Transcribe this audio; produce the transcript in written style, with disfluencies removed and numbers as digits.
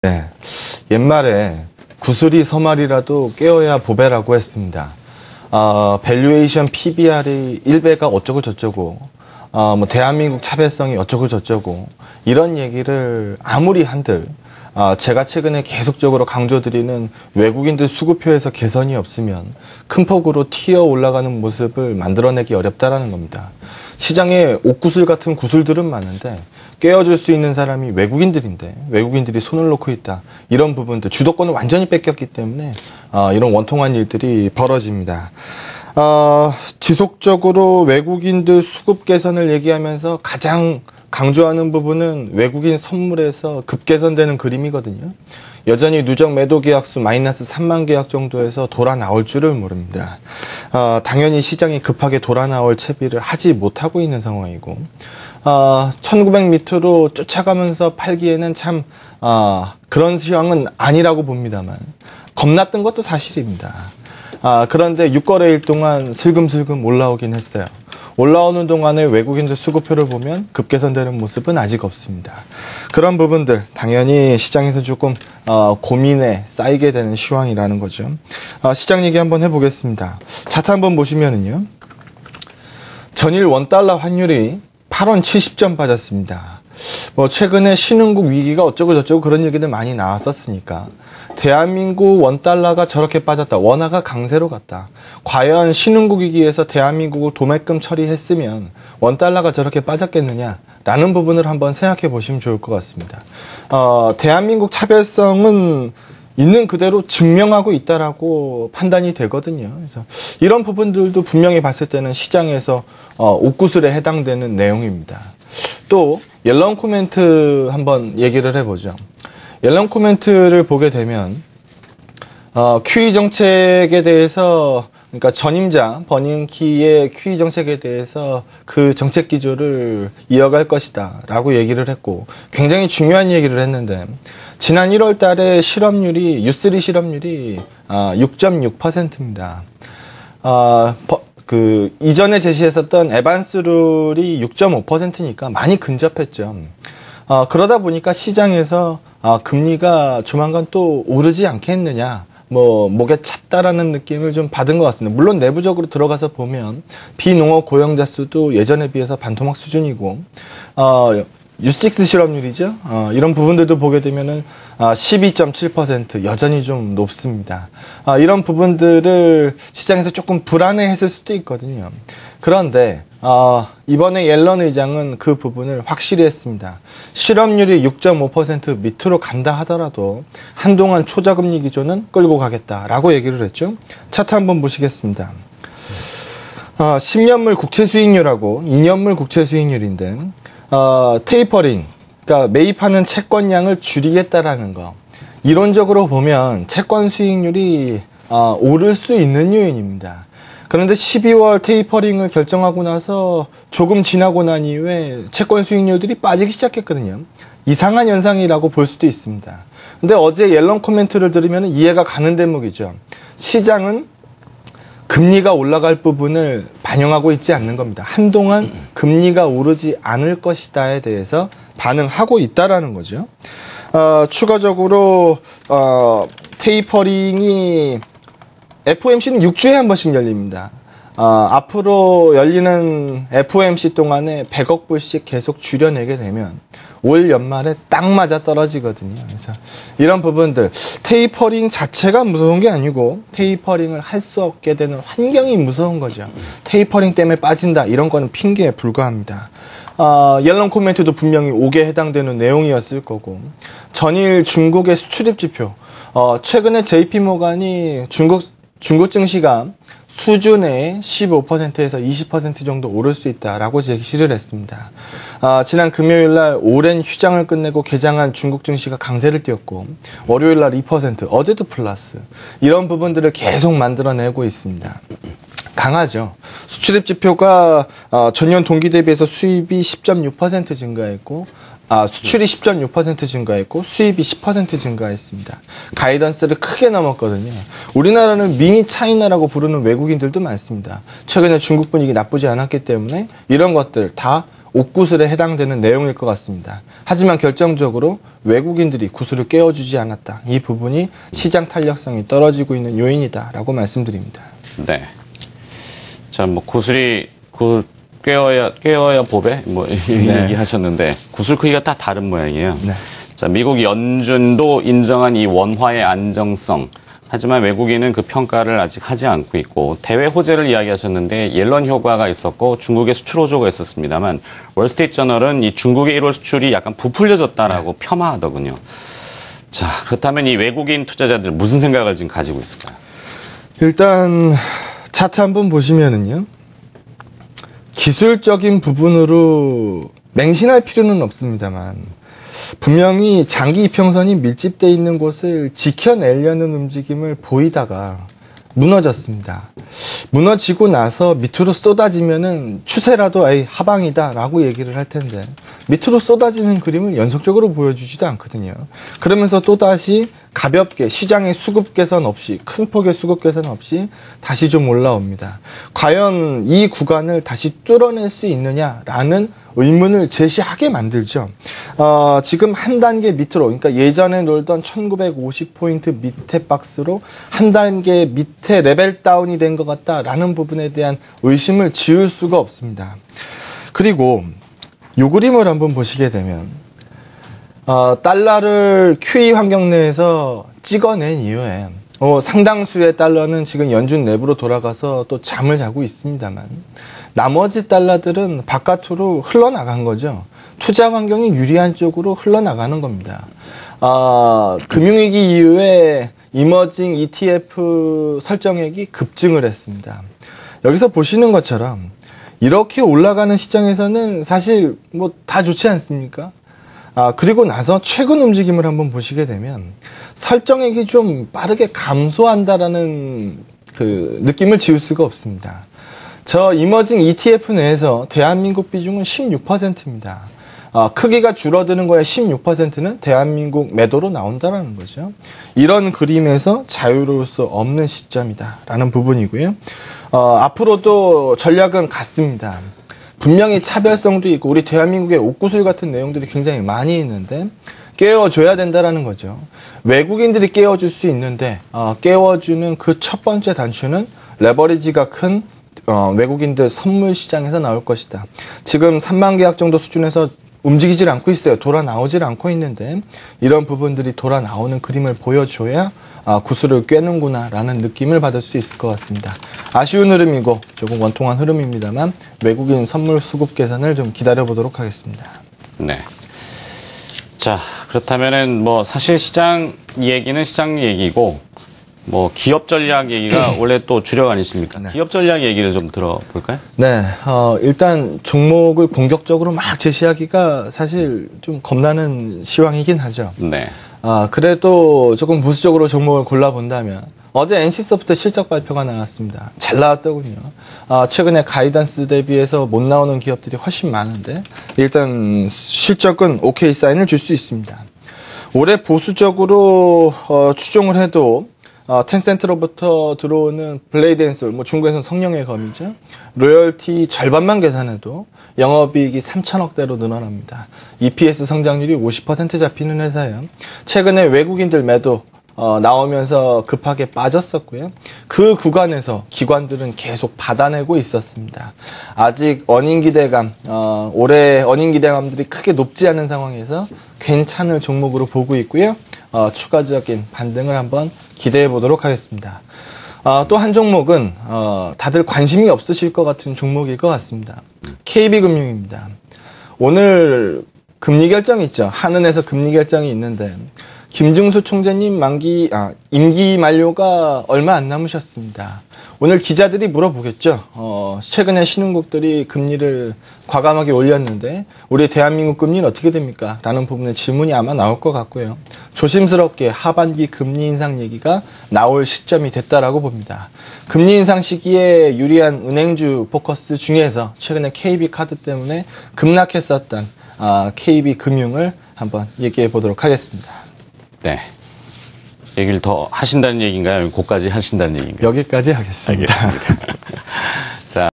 네, 옛말에 구슬이 서말이라도 깨어야 보배라고 했습니다. 밸류에이션 PBR이 1배가 어쩌고 저쩌고, 뭐 대한민국 차별성이 어쩌고 저쩌고 이런 얘기를 아무리 한들 제가 최근에 계속적으로 강조드리는 외국인들 수급표에서 개선이 없으면 큰 폭으로 튀어 올라가는 모습을 만들어내기 어렵다라는 겁니다. 시장에 옥구슬 같은 구슬들은 많은데 깨어줄 수 있는 사람이 외국인들인데 외국인들이 손을 놓고 있다. 이런 부분들, 주도권을 완전히 뺏겼기 때문에 이런 원통한 일들이 벌어집니다. 지속적으로 외국인들 수급 개선을 얘기하면서 가장 강조하는 부분은 외국인 선물에서 급개선되는 그림이거든요. 여전히 누적 매도 계약수 마이너스 3만 계약 정도에서 돌아 나올 줄을 모릅니다. 당연히 시장이 급하게 돌아 나올 채비를 하지 못하고 있는 상황이고 1900 밑으로 쫓아가면서 팔기에는 참 그런 시황은 아니라고 봅니다만 겁났던 것도 사실입니다. 그런데 6거래일 동안 슬금슬금 올라오긴 했어요. 올라오는 동안에 외국인들 수급표를 보면 급개선되는 모습은 아직 없습니다. 그런 부분들 당연히 시장에서 조금 고민에 쌓이게 되는 시황이라는 거죠. 시장 얘기 한번 해보겠습니다. 차트 한번 보시면은요. 전일 원달러 환율이 8원 70점 빠졌습니다. 뭐 최근에 신흥국 위기가 어쩌고 저쩌고 그런 얘기들 많이 나왔었으니까 대한민국 원달러가 저렇게 빠졌다. 원화가 강세로 갔다. 과연 신흥국 위기에서 대한민국을 도매금 처리했으면 원달러가 저렇게 빠졌겠느냐라는 부분을 한번 생각해 보시면 좋을 것 같습니다. 대한민국 차별성은 있는 그대로 증명하고 있다라고 판단이 되거든요. 그래서 이런 부분들도 분명히 봤을 때는 시장에서 옥구슬에 해당되는 내용입니다. 또 옐런 코멘트 한번 얘기를 해보죠. 옐런 코멘트를 보게 되면 QE 정책에 대해서, 그러니까 전임자 버닝키의 QE 정책에 대해서 그 정책 기조를 이어갈 것이다 라고 얘기를 했고 굉장히 중요한 얘기를 했는데 지난 1월 달에 실업률이 U3 실업률이 6.6%입니다. 그 이전에 제시했었던 에반스 룰이 6.5%니까 많이 근접했죠. 그러다 보니까 시장에서 금리가 조만간 또 오르지 않겠느냐, 목에 찼다라는 느낌을 좀 받은 것 같습니다. 물론 내부적으로 들어가서 보면 비농업 고용자 수도 예전에 비해서 반토막 수준이고 U6 실업률이죠. 이런 부분들도 보게 되면은 12.7% 여전히 좀 높습니다. 이런 부분들을 시장에서 조금 불안해했을 수도 있거든요. 그런데 이번에 옐런 의장은 그 부분을 확실히 했습니다. 실업률이 6.5% 밑으로 간다 하더라도 한동안 초저금리 기조는 끌고 가겠다라고 얘기를 했죠. 차트 한번 보시겠습니다. 10년물 국채 수익률하고 2년물 국채 수익률인데 테이퍼링, 그러니까 매입하는 채권량을 줄이겠다라는 거. 이론적으로 보면 채권 수익률이 오를 수 있는 요인입니다. 그런데 12월 테이퍼링을 결정하고 나서 조금 지나고 난 이후에 채권 수익률들이 빠지기 시작했거든요. 이상한 현상이라고 볼 수도 있습니다. 근데 어제 옐런 코멘트를 들으면 이해가 가는 대목이죠. 시장은 금리가 올라갈 부분을 반영하고 있지 않는 겁니다. 한동안 금리가 오르지 않을 것이다에 대해서 반응하고 있다라는 거죠. 추가적으로 테이퍼링이 FOMC는 6주에 한 번씩 열립니다. 앞으로 열리는 FOMC 동안에 100억 불씩 계속 줄여내게 되면 올 연말에 딱 맞아 떨어지거든요. 그래서 이런 부분들, 테이퍼링 자체가 무서운 게 아니고 테이퍼링을 할 수 없게 되는 환경이 무서운 거죠. 테이퍼링 때문에 빠진다, 이런 거는 핑계에 불과합니다. 옐런 코멘트도 분명히 5개에 해당되는 내용이었을 거고, 전일 중국의 수출입 지표, 최근에 JP모간이 중국 증시가 수준의 15%에서 20% 정도 오를 수 있다라고 제시를 했습니다. 지난 금요일 날 오랜 휴장을 끝내고 개장한 중국 증시가 강세를 띄었고, 월요일 날 2%, 어제도 플러스. 이런 부분들을 계속 만들어내고 있습니다. 강하죠. 수출입 지표가 전년 동기 대비해서 수입이 10.6% 증가했고, 수출이 10.6% 증가했고 수입이 10% 증가했습니다. 가이던스를 크게 넘었거든요. 우리나라는 미니 차이나라고 부르는 외국인들도 많습니다. 최근에 중국 분위기 나쁘지 않았기 때문에 이런 것들 다 옥구슬에 해당되는 내용일 것 같습니다. 하지만 결정적으로 외국인들이 구슬을 깨워주지 않았다. 이 부분이 시장 탄력성이 떨어지고 있는 요인이다라고 말씀드립니다. 네. 자, 뭐 구슬이 깨워야 보배 뭐 네. 얘기하셨는데 구슬 크기가 다 다른 모양이에요. 네. 자, 미국 연준도 인정한 이 원화의 안정성. 하지만 외국인은 그 평가를 아직 하지 않고 있고 대외 호재를 이야기하셨는데 옐런 효과가 있었고 중국의 수출 호조가 있었습니다만 월스트리트 저널은 이 중국의 1월 수출이 약간 부풀려졌다라고 폄하하더군요. 자, 그렇다면 이 외국인 투자자들 무슨 생각을 지금 가지고 있을까요? 일단 차트 한번 보시면은요. 기술적인 부분으로 맹신할 필요는 없습니다만 분명히 장기 이평선이 밀집되어 있는 곳을 지켜내려는 움직임을 보이다가 무너졌습니다. 무너지고 나서 밑으로 쏟아지면은 추세라도 아예 하방이다라고 얘기를 할 텐데 밑으로 쏟아지는 그림을 연속적으로 보여주지도 않거든요. 그러면서 또다시 가볍게 시장의 수급 개선 없이 큰 폭의 수급 개선 없이 다시 좀 올라옵니다. 과연 이 구간을 다시 뚫어낼 수 있느냐라는 의문을 제시하게 만들죠. 지금 한 단계 밑으로, 그러니까 예전에 놀던 1950포인트 밑에 박스로 한 단계 밑에 레벨 다운이 된 것 같다라는 부분에 대한 의심을 지울 수가 없습니다. 그리고 이 그림을 한번 보시게 되면 달러를 QE 환경 내에서 찍어낸 이후에 상당수의 달러는 지금 연준 내부로 돌아가서 또 잠을 자고 있습니다만 나머지 달러들은 바깥으로 흘러나간 거죠. 투자 환경이 유리한 쪽으로 흘러나가는 겁니다. 금융위기 이후에 이머징 ETF 설정액이 급증을 했습니다. 여기서 보시는 것처럼 이렇게 올라가는 시장에서는 사실 뭐 다 좋지 않습니까? 그리고 나서 최근 움직임을 한번 보시게 되면 설정액이 좀 빠르게 감소한다라는 그 느낌을 지울 수가 없습니다. 저 이머징 ETF 내에서 대한민국 비중은 16%입니다. 크기가 줄어드는 거에 16%는 대한민국 매도로 나온다라는 거죠. 이런 그림에서 자유로울 수 없는 시점이다라는 부분이고요. 앞으로도 전략은 같습니다. 분명히 차별성도 있고 우리 대한민국의 옥구슬 같은 내용들이 굉장히 많이 있는데 깨워줘야 된다라는 거죠. 외국인들이 깨워줄 수 있는데 깨워주는 그 첫 번째 단추는 레버리지가 큰 외국인들 선물 시장에서 나올 것이다. 지금 3만 계약 정도 수준에서 움직이질 않고 있어요. 돌아 나오질 않고 있는데 이런 부분들이 돌아 나오는 그림을 보여줘야 구슬을 꿰는구나라는 느낌을 받을 수 있을 것 같습니다. 아쉬운 흐름이고 조금 원통한 흐름입니다만 외국인 선물 수급 개선을 좀 기다려보도록 하겠습니다. 네. 자, 그렇다면은 뭐 사실 시장 얘기는 시장 얘기고 뭐 기업 전략 얘기가 원래 또 주력 아니십니까? 네. 기업 전략 얘기를 좀 들어볼까요? 네, 일단 종목을 공격적으로 막 제시하기가 사실 좀 겁나는 시황이긴 하죠. 네. 그래도 조금 보수적으로 종목을 골라본다면 어제 NC소프트 실적 발표가 나왔습니다. 잘 나왔더군요. 최근에 가이던스 대비해서 못 나오는 기업들이 훨씬 많은데 일단 실적은 오케이 사인을 줄 수 있습니다. 올해 보수적으로 추종을 해도 텐센트로부터 들어오는 블레이드 앤 솔, 중국에서는 성령의 검이죠. 로열티 절반만 계산해도 영업이익이 3천억대로 늘어납니다. EPS 성장률이 50% 잡히는 회사예요. 최근에 외국인들 매도 나오면서 급하게 빠졌었고요. 그 구간에서 기관들은 계속 받아내고 있었습니다. 아직 어닝 기대감, 올해 어닝 기대감들이 크게 높지 않은 상황에서 괜찮을 종목으로 보고 있고요. 추가적인 반등을 한번 기대해 보도록 하겠습니다. 또 한 종목은 다들 관심이 없으실 것 같은 종목일 것 같습니다. KB금융입니다. 오늘 금리 결정이 있죠. 한은에서 금리 결정이 있는데 김중수 총재님 임기 만료가 얼마 안 남으셨습니다. 오늘 기자들이 물어보겠죠. 최근에 신흥국들이 금리를 과감하게 올렸는데 우리 대한민국 금리는 어떻게 됩니까? 라는 부분의 질문이 아마 나올 것 같고요. 조심스럽게 하반기 금리 인상 얘기가 나올 시점이 됐다라고 봅니다. 금리 인상 시기에 유리한 은행주 포커스 중에서 최근에 KB카드 때문에 급락했었던 KB금융을 한번 얘기해 보도록 하겠습니다. 네. 얘기를 더 하신다는 얘기인가요? 거기까지 하신다는 얘기인가요? 여기까지 하겠습니다. 알겠습니다. 자.